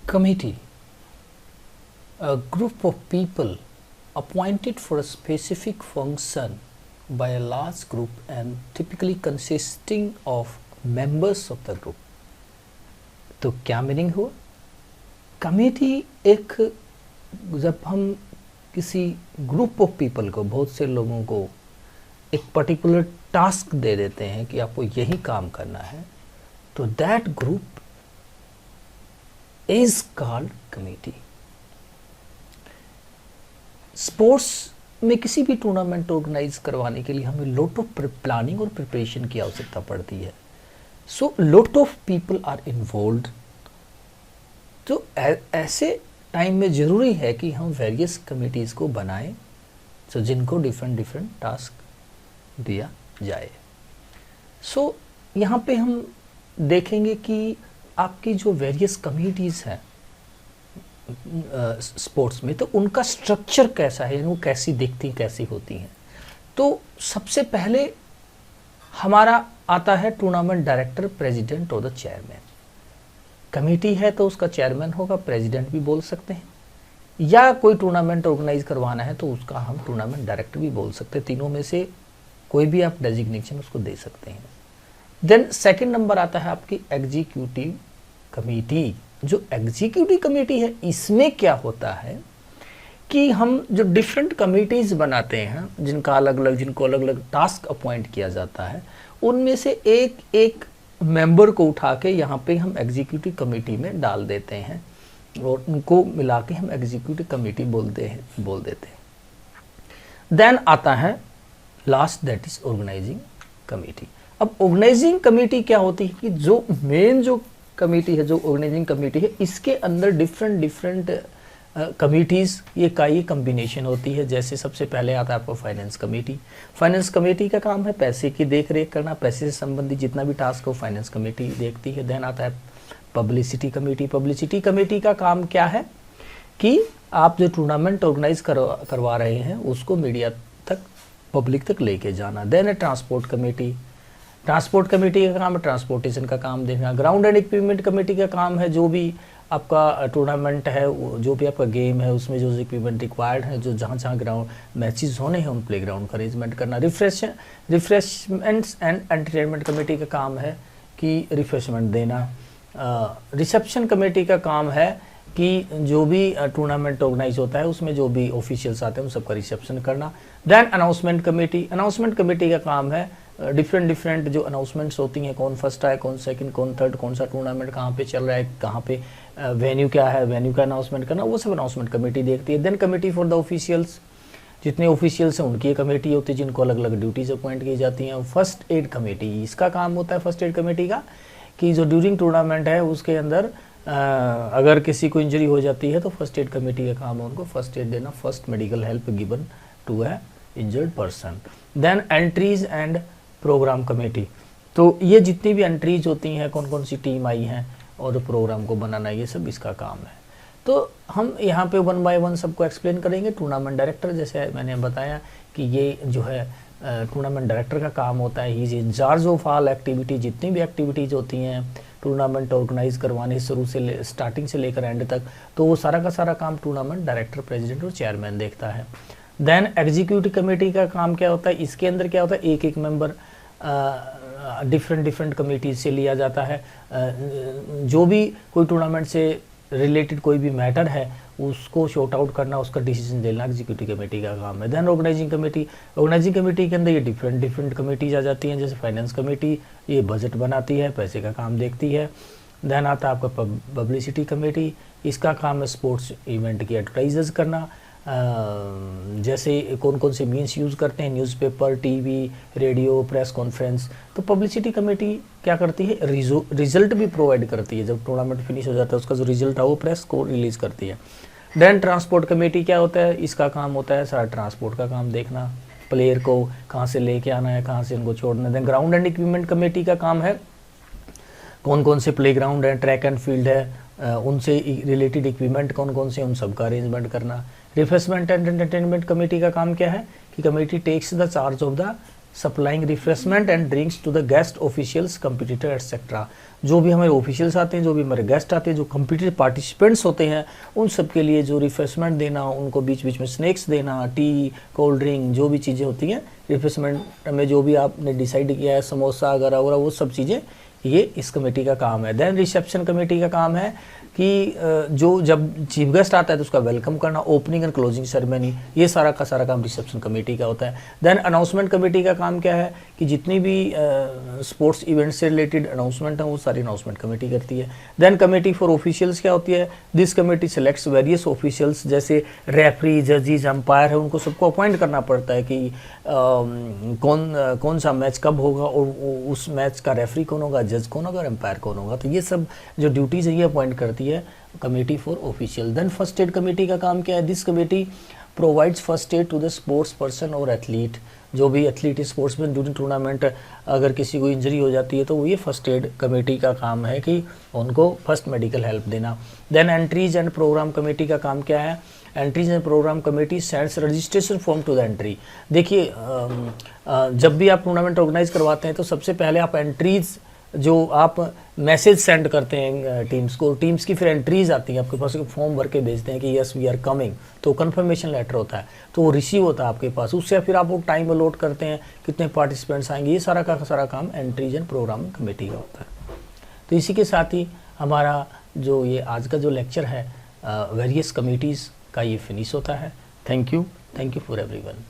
Committee, a group of people appointed for a specific function by a large group and typically consisting of members of the group. तो क्या meaning हुआ? Committee एक, जब हम किसी group of people को, बहुत से लोगों को एक पर्टिकुलर टास्क दे देते हैं कि आपको यही काम करना है, तो that group is called committee. Sports में किसी भी टूर्नामेंट ऑर्गेनाइज करवाने के लिए हमें लॉट ऑफ प्लानिंग और प्रिपरेशन की आवश्यकता पड़ती है. So lot of people are involved. तो ऐसे टाइम में ज़रूरी है कि हम वेरियस कमिटीज़ को बनाएं, सो जिनको डिफरेंट डिफरेंट टास्क दिया जाए. सो यहाँ पे हम देखेंगे कि आपकी जो वेरियस कमिटीज़ हैं स्पोर्ट्स में, तो उनका स्ट्रक्चर कैसा है, वो कैसी दिखती, कैसी होती हैं. तो सबसे पहले हमारा आता है टूर्नामेंट डायरेक्टर, प्रेसिडेंट और द चेयरमैन. कमेटी है तो उसका चेयरमैन होगा, प्रेसिडेंट भी बोल सकते हैं, या कोई टूर्नामेंट ऑर्गेनाइज करवाना है तो उसका हम टूर्नामेंट डायरेक्टर भी बोल सकते हैं. तीनों में से कोई भी आप डेजिग्नेशन उसको दे सकते हैं. देन सेकंड नंबर आता है आपकी एग्जीक्यूटिव कमेटी. जो एग्जीक्यूटिव कमेटी है, इसमें क्या होता है कि हम जो डिफरेंट कमिटीज़ बनाते हैं, जिनको अलग अलग टास्क अपॉइंट किया जाता है, उनमें से एक एक मेंबर को उठा के यहाँ पे हम एग्जीक्यूटिव कमेटी में डाल देते हैं और उनको मिला के हम एग्जीक्यूटिव कमेटी बोल देते हैं. देन आता है last, that is organising committee. अब ऑर्गेनाइजिंग कमेटी क्या होती है कि जो मेन जो कमेटी है, जो ऑर्गेनाइजिंग कमेटी है, इसके अंदर डिफरेंट कमिटीज़ ये कम्बिनेशन होती है. जैसे सबसे पहले आता है आपको फाइनेंस कमेटी. फाइनेंस कमेटी का काम है पैसे की देख रेख करना, पैसे से संबंधित जितना भी टास्क हो फाइनेंस कमेटी देखती है. देन आता है पब्लिसिटी कमेटी. पब्लिसिटी कमेटी का काम क्या है कि आप जो टूर्नामेंट ऑर्गेनाइज करवा रहे हैं उसको मीडिया तक, पब्लिक तक लेके जाना. देन है ट्रांसपोर्ट कमेटी. ट्रांसपोर्ट कमेटी का काम है ट्रांसपोर्टेशन का काम देखना. ग्राउंड एंड इक्विपमेंट कमेटी का काम है जो भी आपका टूर्नामेंट है, जो भी आपका गेम है, उसमें जो इक्विपमेंट रिक्वायर्ड है, जो जहाँ ग्राउंड मैचेस होने हैं उन प्ले ग्राउंड का अरेंजमेंट करना. रिफ्रेशमेंट्स एंड एंटरटेनमेंट कमेटी का काम है कि रिफ्रेशमेंट देना. रिसेप्शन कमेटी का काम है कि जो भी टूर्नामेंट ऑर्गेनाइज होता है उसमें जो भी ऑफिशियल्स आते हैं उन सबका रिसेप्शन करना. Then announcement committee. Announcement committee का काम है डिफरेंट जो अनाउंसमेंट्स होती हैं, कौन फर्स्ट आए, कौन सेकंड, कौन थर्ड, कौन सा टूर्नामेंट कहाँ पे चल रहा है, कहाँ पे वेन्यू क्या है, वेन्यू का अनाउंसमेंट करना, वो सब अनाउंसमेंट कमेटी देखती है. Then committee for the officials. जितने ऑफिशियल्स हैं उनकी कमेटी होती है जिनको अलग अलग ड्यूटीज अपॉइंट की जाती हैं. फर्स्ट एड कमेटी, इसका काम होता है फर्स्ट एड कमेटी का कि जो ड्यूरिंग टूर्नामेंट है उसके अंदर अगर किसी को इंजरी हो जाती है तो फर्स्ट एड कमेटी का काम है उनको फर्स्ट एड देना, first medical help given to a injured person. Then entries and programme committee. तो ये जितनी भी एंट्रीज होती हैं, कौन कौन सी टीम आई हैं और प्रोग्राम को बनाना, ये सब इसका काम है. तो हम यहाँ पे वन बाय वन सबको एक्सप्लेन करेंगे. टूर्नामेंट डायरेक्टर, जैसे मैंने बताया कि ये जो है टूर्नामेंट डायरेक्टर का काम होता है, he is in charge of all activity. जितनी भी एक्टिविटीज़ होती हैं टूर्नामेंट ऑर्गेनाइज करवाने शुरू से स्टार्टिंग से लेकर एंड तक, तो वो सारा का सारा काम टूर्नामेंट डायरेक्टर, प्रेसिडेंट और चेयरमैन देखता है. देन एग्जीक्यूटिव कमेटी का काम क्या होता है, इसके अंदर क्या होता है, एक एक मेंबर डिफरेंट कमेटी से लिया जाता है. जो भी कोई टूर्नामेंट से रिलेटेड कोई भी मैटर है उसको शॉर्ट आउट करना, उसका डिसीजन देना एग्जीक्यूटिव कमेटी का काम है. Then organising committee. Organising committee के अंदर ये डिफरेंट कमेटीज आ जाती हैं. जैसे फाइनेंस कमेटी, ये बजट बनाती है, पैसे का काम देखती है. देन आता है आपका पब्लिसिटी कमेटी. इसका काम है स्पोर्ट्स इवेंट की एडवर्टाइज करना. जैसे कौन कौन से मीन्स यूज़ करते हैं, newspaper, TV, radio, press conference. तो पब्लिसिटी कमेटी क्या करती है, रिजल्ट भी प्रोवाइड करती है. जब टूर्नामेंट फिनिश हो जाता है उसका जो रिजल्ट है वो प्रेस को रिलीज़ करती है. देन ट्रांसपोर्ट कमेटी क्या होता है, इसका काम होता है सारा ट्रांसपोर्ट का काम देखना, प्लेयर को कहाँ से लेके आना है, कहाँ से उनको छोड़ना है. Then ground and equipment committee का काम है कौन कौन से प्ले ग्राउंड है, ट्रैक एंड फील्ड है, उनसे रिलेटेड इक्विपमेंट कौन कौन से, उन सबका अरेंजमेंट करना. रिफ्रेशमेंट एंड एंटरटेनमेंट कमेटी का काम क्या है कि committee takes the charge of the supplying refreshment and drinks to the guest officials competitor etcetera. जो भी हमारे ऑफिशियल्स आते हैं, जो भी हमारे गेस्ट आते हैं, जो कंपिटिटिव पार्टिसिपेंट्स होते हैं, उन सब के लिए जो रिफ्रेशमेंट देना, उनको बीच बीच में स्नैक्स देना, टी, कोल्ड ड्रिंक, जो भी चीज़ें होती हैं रिफ्रेशमेंट में, जो भी आपने डिसाइड किया है, समोसा वगैरह वगैरह, वो सब चीज़ें ये इस कमेटी का काम है। देन रिसेप्शन कमेटी का काम है कि जो जब चीफ गेस्ट आता है तो उसका वेलकम करना, ओपनिंग एंड क्लोजिंग सेरेमनी, ये सारा का सारा काम रिसेप्शन कमेटी का होता है। देन अनाउंसमेंट कमेटी का काम क्या है कि जितनी भी स्पोर्ट्स इवेंट से रिलेटेड अनाउंसमेंट है वो सारी अनाउंसमेंट कमेटी करती है। देन कमेटी फॉर ऑफिशियल्स क्या होती है, this committee selects various officials, जैसे रेफरी, जजेस, अंपायर है, उनको सबको अपॉइंट करना पड़ता है कि कौन सा मैच कब होगा और उस मैच का रेफरी कौन होगा, जज कौन होगा और एम्पायर कौन होगा। तो ये सब जो ड्यूटीज़ है ये अपॉइंट करती है committee for official. Then first aid committee का काम क्या है, this committee provides first aid to the sports person और एथलीट। जो भी एथलीट स्पोर्ट्स में ड्यूरिंग टूर्नामेंट अगर किसी को इंजरी हो जाती है तो ये फर्स्ट एड कमेटी का काम है कि उनको फर्स्ट मेडिकल हेल्प देना। Then entries and programme committee का काम क्या है, entries and programme committee sends registration form to the entry. देखिए जब भी आप टूर्नामेंट ऑर्गेनाइज करवाते हैं तो सबसे पहले आप एंट्रीज, जो आप मैसेज सेंड करते हैं टीम्स को, टीम्स की फिर एंट्रीज आती हैं आपके पास, फॉर्म भर के भेजते हैं कि यस वी आर कमिंग, तो कंफर्मेशन लेटर होता है, तो वो रिसीव होता है आपके पास। उससे फिर आप वो टाइम अलॉट करते हैं कितने पार्टिसिपेंट्स आएंगे, ये सारा का सारा काम एंट्रीज एंड प्रोग्राम कमेटी का होता है। तो इसी के साथ ही हमारा जो ये आज का जो लेक्चर है वेरियस कमिटीज़ का ये फिनिश होता है। Thank you for everyone.